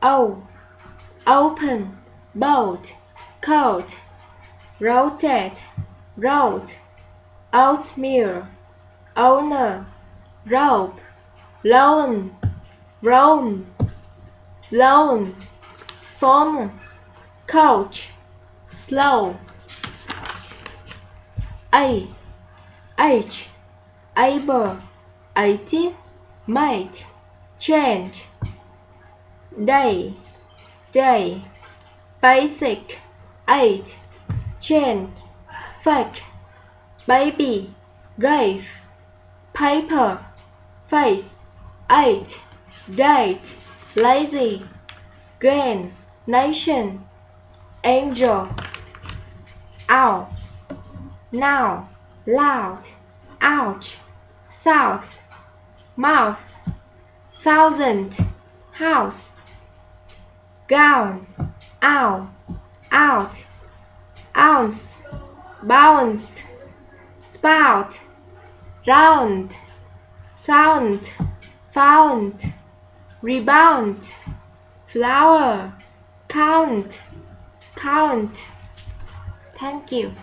O, open, bold, coat, rotate, road, oatmeal, owner, rope, loan, roam, loan, phone, coach, slow. A, H, able, 18, mate, change, day, day, basic, 8, chain, fake, baby, gave, paper, face, 8, date, lazy, gain, nation, angel, owl, now, loud, ouch, south, mouth, thousand, house, gown, owl, out, ounce, bounced, spout, round, sound, found, rebound, flower, count, count. Thank you.